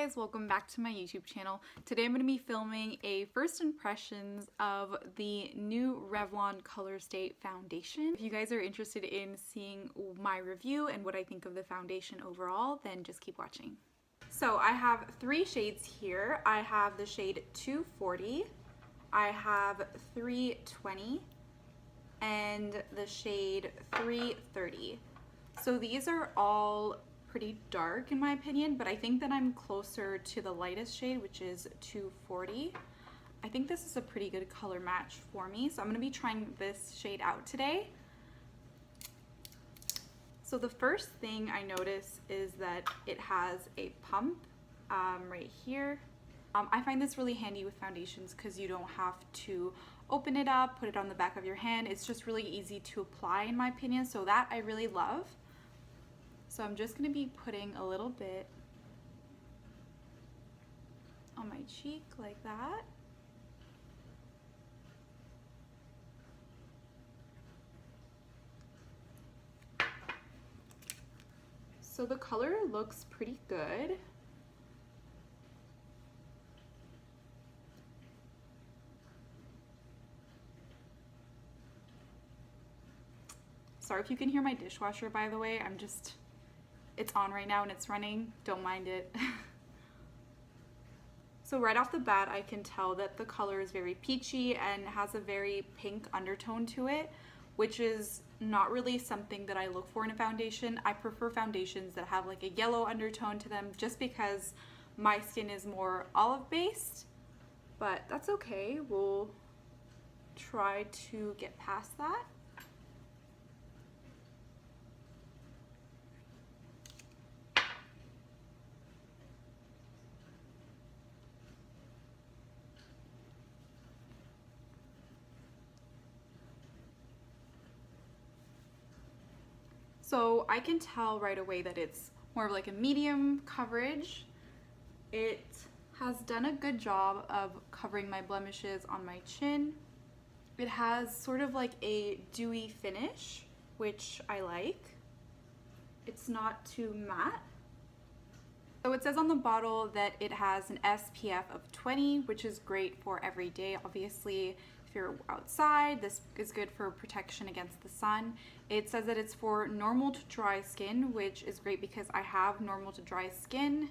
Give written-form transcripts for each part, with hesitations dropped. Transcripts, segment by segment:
guys, welcome back to my YouTube channel. Today I'm going to be filming a first impressions of the new Revlon Colorstay foundation. If you guys are interested in seeing my review and what I think of the foundation overall, then just keep watching. So I have three shades here. I have the shade 240, I have 320, and the shade 330. So these are all pretty dark in my opinion, but I think that I'm closer to the lightest shade, which is 240. I think this is a pretty good color match for me, so I'm going to be trying this shade out today. So the first thing I notice is that it has a pump right here. I find this really handy with foundations because you don't have to open it up, put it on the back of your hand. It's just really easy to apply in my opinion, so that I really love. So I'm just going to be putting a little bit on my cheek like that. So the color looks pretty good. Sorry if you can hear my dishwasher, by the way. It's on right now and it's running. Don't mind it. So right off the bat, I can tell that the color is very peachy and has a very pink undertone to it, which is not really something that I look for in a foundation. I prefer foundations that have like a yellow undertone to them just because my skin is more olive based, but that's okay. We'll try to get past that. So I can tell right away that it's more of like a medium coverage. It has done a good job of covering my blemishes on my chin. It has sort of like a dewy finish, which I like. It's not too matte. So it says on the bottle that it has an SPF of 20, which is great for every day. Obviously, if you're outside, this is good for protection against the sun. It says that it's for normal to dry skin, which is great because I have normal to dry skin.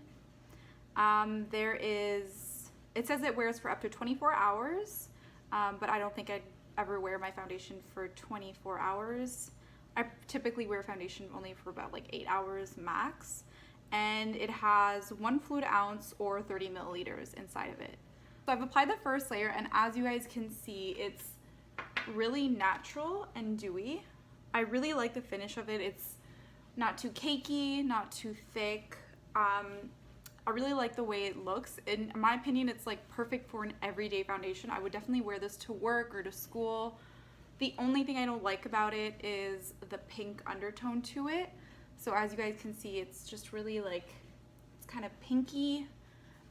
It says it wears for up to 24 hours, but I don't think I'd ever wear my foundation for 24 hours. I typically wear foundation only for about like 8 hours max. And it has 1 fluid ounce or 30 milliliters inside of it. So I've applied the first layer, and as you guys can see, it's really natural and dewy. I really like the finish of it. It's not too cakey, not too thick. I really like the way it looks. In my opinion, it's like perfect for an everyday foundation. I would definitely wear this to work or to school. The only thing I don't like about it is the pink undertone to it. So as you guys can see, it's just really like, it's kind of pinky.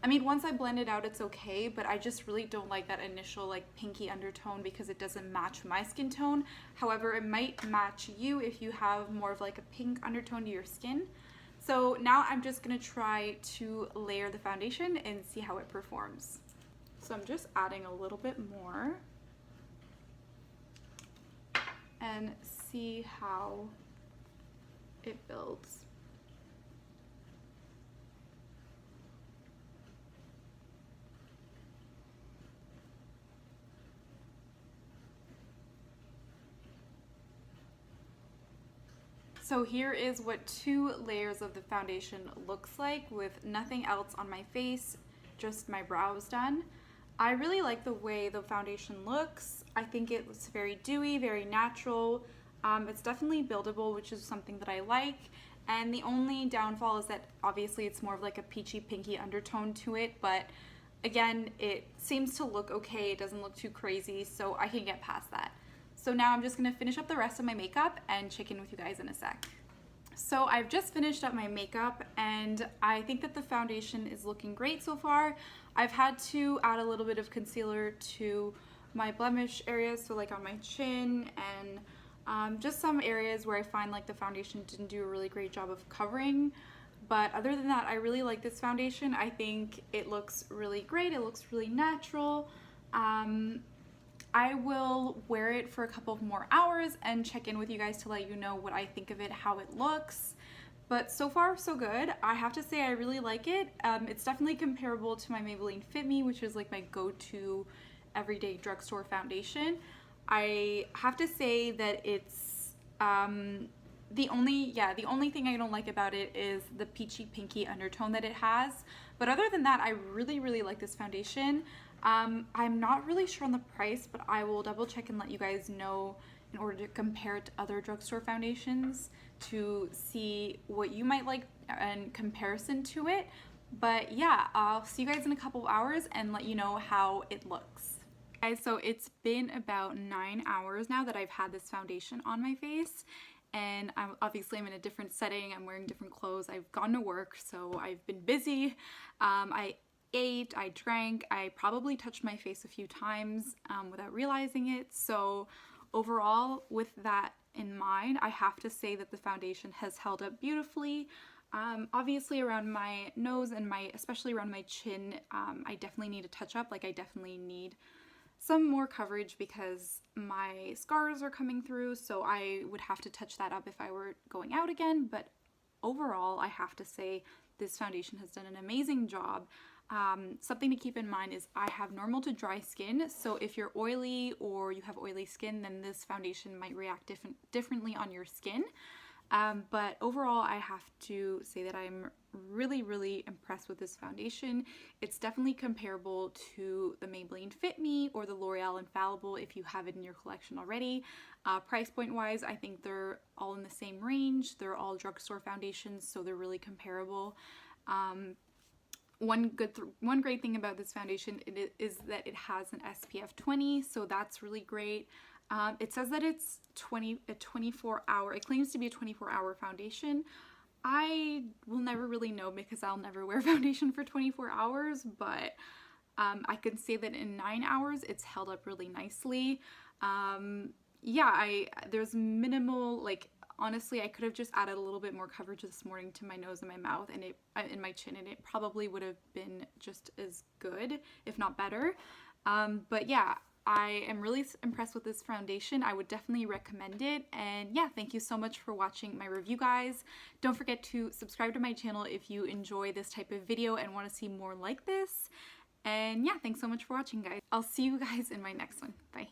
I mean, once I blend it out, it's okay, but I just really don't like that initial like pinky undertone because it doesn't match my skin tone. However, it might match you if you have more of like a pink undertone to your skin. So now I'm just gonna try to layer the foundation and see how it performs. So I'm just adding a little bit more and see how it builds. So here is what 2 layers of the foundation looks like with nothing else on my face, just my brows done. I really like the way the foundation looks. I think it looks very dewy, very natural. It's definitely buildable, which is something that I like. And the only downfall is that obviously it's more of like a peachy pinky undertone to it, but again, it seems to look okay. It doesn't look too crazy, so I can get past that. So now I'm just gonna finish up the rest of my makeup and check in with you guys in a sec. So I've just finished up my makeup and I think that the foundation is looking great so far. I've had to add a little bit of concealer to my blemish areas, so like on my chin and just some areas where I find like the foundation didn't do a really great job of covering. But other than that, I really like this foundation. I think it looks really great. It looks really natural. I will wear it for a couple of more hours and check in with you guys to let you know what I think of it, how it looks. But so far, so good. I have to say I really like it. It's definitely comparable to my Maybelline Fit Me, which is like my go-to everyday drugstore foundation. I have to say that it's the only thing I don't like about it is the peachy pinky undertone that it has. But other than that, I really like this foundation. I'm not really sure on the price, but I will double check and let you guys know in order to compare it to other drugstore foundations to see what you might like in comparison to it. But yeah, I'll see you guys in a couple of hours and let you know how it looks. Guys, so it's been about 9 hours now that I've had this foundation on my face, and I'm in a different setting. I'm wearing different clothes. I've gone to work, so I've been busy. I ate, I drank, I probably touched my face a few times without realizing it. So overall, with that in mind, I have to say that the foundation has held up beautifully. Obviously around my nose and especially around my chin, I definitely need to touch up. Like, I definitely need some more coverage because my scars are coming through, so I would have to touch that up if I were going out again. But overall, I have to say this foundation has done an amazing job. Something to keep in mind is I have normal to dry skin, so if you're oily or you have oily skin, then this foundation might react differently on your skin. But overall, I have to say that I'm really impressed with this foundation. It's definitely comparable to the Maybelline Fit Me or the L'Oreal Infallible if you have it in your collection already. Price point wise, I think they're all in the same range. They're all drugstore foundations, so they're really comparable. One great thing about this foundation is that it has an SPF 20, so that's really great. It says that it's it claims to be a 24-hour foundation. I will never really know because I'll never wear foundation for 24 hours, but I can say that in 9 hours it's held up really nicely. Yeah, there's minimal, like, honestly, I could have just added a little bit more coverage this morning to my nose and my mouth and in my chin, and it probably would have been just as good, if not better. But yeah, I am really impressed with this foundation. I would definitely recommend it. And yeah, thank you so much for watching my review, guys. Don't forget to subscribe to my channel if you enjoy this type of video and want to see more like this. And yeah, thanks so much for watching, guys. I'll see you guys in my next one. Bye.